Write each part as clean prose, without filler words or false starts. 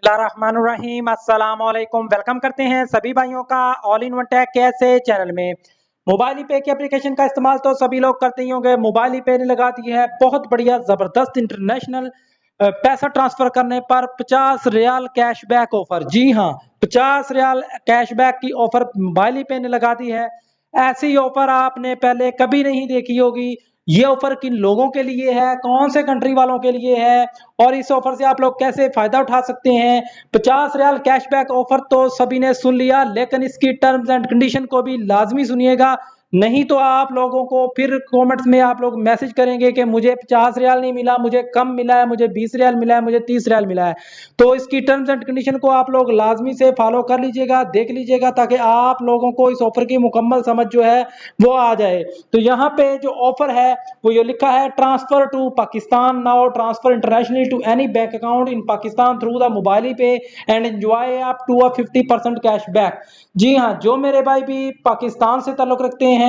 बिस्मिल्लाहिर्रहमानिर्रहीम अस्सलाम वालेकुम। वेलकम करते हैं सभी भाइयों का ऑल इन वन टेक कैसे चैनल में। मोबाइल पे की एप्लीकेशन का इस्तेमाल तो सभी लोग करते ही होंगे। मोबाइल पे ने लगा दी है बहुत बढ़िया जबरदस्त इंटरनेशनल पैसा ट्रांसफर करने पर 50 रियाल कैशबैक ऑफर। जी हाँ, 50 रियाल कैशबैक की ऑफर मोबाइल पे ने लगा दी है। ऐसी ऑफर आपने पहले कभी नहीं देखी होगी। ये ऑफर किन लोगों के लिए है, कौन से कंट्री वालों के लिए है और इस ऑफर से आप लोग कैसे फायदा उठा सकते हैं। 50 रियाल कैशबैक ऑफर तो सभी ने सुन लिया, लेकिन इसकी टर्म्स एंड कंडीशन को भी लाजमी सुनिएगा, नहीं तो आप लोगों को फिर कमेंट्स में आप लोग मैसेज करेंगे कि मुझे 50 रियाल नहीं मिला, मुझे कम मिला है, मुझे 20 रियाल मिला है, मुझे 30 रियाल मिला है। तो इसकी टर्म्स एंड कंडीशन को आप लोग लाजमी से फॉलो कर लीजिएगा, देख लीजिएगा, ताकि आप लोगों को इस ऑफर की मुकम्मल समझ जो है वो आ जाए। तो यहाँ पे जो ऑफर है वो ये लिखा है, transfer to Pakistan now, transfer internationally to any bank account in Pakistan through the mobile pay and enjoy up to 50% cashback. जी हाँ, जो मेरे भाई भी पाकिस्तान से ताल्लुक रखते हैं,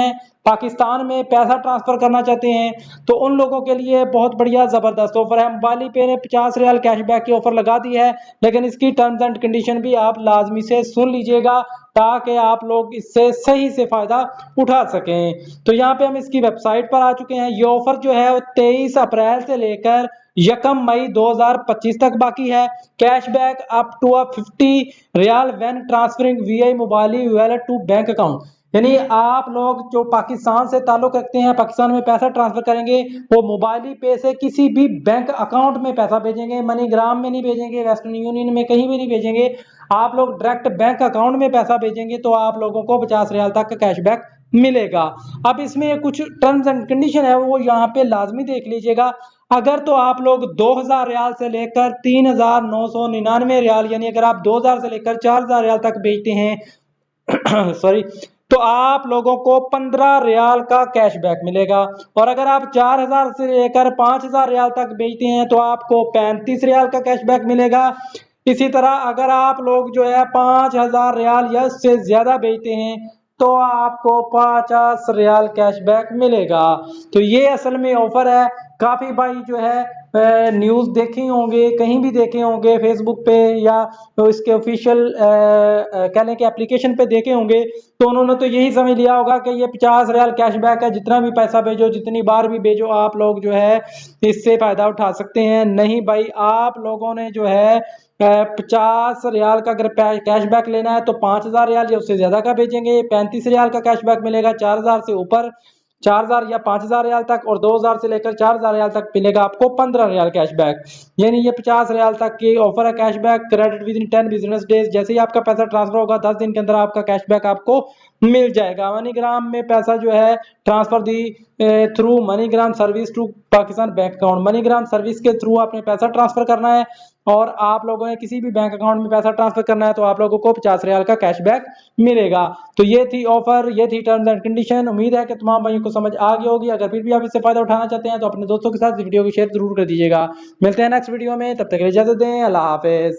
पाकिस्तान में पैसा ट्रांसफर करना चाहते हैं, तो उन लोगों के लिए बहुत बढ़िया जबरदस्त ऑफर है। मोबाइल पे ने 50 रियाल कैशबैक की ऑफर लगा दी है, लेकिन इसकी टर्म्स एंड कंडीशन भी आप लाजमी से सुन लीजिएगा, ताकि आप लोग इससे सही से फायदा उठा सकें। तो यहाँ पे हम इसकी वेबसाइट पर आ चुके हैं। ये ऑफर जो है वो 23 अप्रैल से लेकर 1 मई 2025 तक बाकी है। Cashback up to 50 riyal when transferring via mobile wallet to bank account. यानी आप लोग जो पाकिस्तान से ताल्लुक रखते हैं, पाकिस्तान में पैसा ट्रांसफर करेंगे, वो मोबाइल पे से किसी भी बैंक अकाउंट में पैसा भेजेंगे, मनीग्राम में नहीं भेजेंगे, वेस्टर्न यूनियन में कहीं भी नहीं भेजेंगे, आप लोग डायरेक्ट बैंक अकाउंट में पैसा भेजेंगे, तो आप लोगों को 50 रियाल तक का कैशबैक मिलेगा। अब इसमें कुछ टर्म्स एंड कंडीशन है वो यहाँ पे लाजमी देख लीजिएगा। अगर तो आप लोग 2000 रियाल से लेकर 3999 रियाल, यानी अगर आप 2000 से लेकर 4000 रियाल तक भेजते हैं सॉरी, तो आप लोगों को 15 रियाल का कैशबैक मिलेगा। और अगर आप 4000 से लेकर 5000 रियाल तक भेजते हैं तो आपको 35 रियाल का कैशबैक मिलेगा। इसी तरह अगर आप लोग जो है 5000 रियाल या उससे ज्यादा भेजते हैं तो आपको 50 रियाल कैशबैक मिलेगा। तो ये असल में ऑफर है। काफी भाई जो है न्यूज़ देखे होंगे, कहीं भी देखे होंगे, फेसबुक पे या तो इसके ऑफिशियल कह लें कि एप्लीकेशन पे देखे होंगे, तो उन्होंने तो यही समझ लिया होगा कि ये 50 रियाल कैशबैक है, जितना भी पैसा भेजो, जितनी बार भी भेजो, आप लोग जो है इससे फायदा उठा सकते हैं। नहीं भाई, आप लोगों ने जो है 50 रियाल का अगर कैशबैक लेना है तो 5000 रियाल या उससे ज्यादा का भेजेंगे, 35 रियाल का कैशबैक मिलेगा, 4000 से ऊपर 4000 या 5000 रियाल तक, और 2000 से लेकर 4000 रियाल तक मिलेगा आपको 15 रियाल कैशबैक। यानी ये 50 रियाल तक की ऑफर है। Cashback credit with in 10 business days. जैसे ही आपका पैसा ट्रांसफर होगा 10 दिन के अंदर आपका कैशबैक आपको मिल जाएगा। मनीग्राम में पैसा जो है ट्रांसफर दी through MoneyGram service to Pakistan bank account. MoneyGram service के थ्रू आपने पैसा ट्रांसफर करना है और आप लोगों ने किसी भी बैंक अकाउंट में पैसा ट्रांसफर करना है तो आप लोगों को 50 रियाल का कैशबैक मिलेगा। तो ये थी ऑफर, ये थी टर्म्स एंड कंडीशन। उम्मीद है कि तमाम भाइयों को समझ आ गई होगी। अगर फिर भी आप इससे फायदा उठाना चाहते हैं तो अपने दोस्तों के साथ वीडियो को शेयर जरूर कर दीजिएगा। मिलते हैं नेक्स्ट वीडियो में, तब तक इजाजत दें। अल्लाह हाफिज।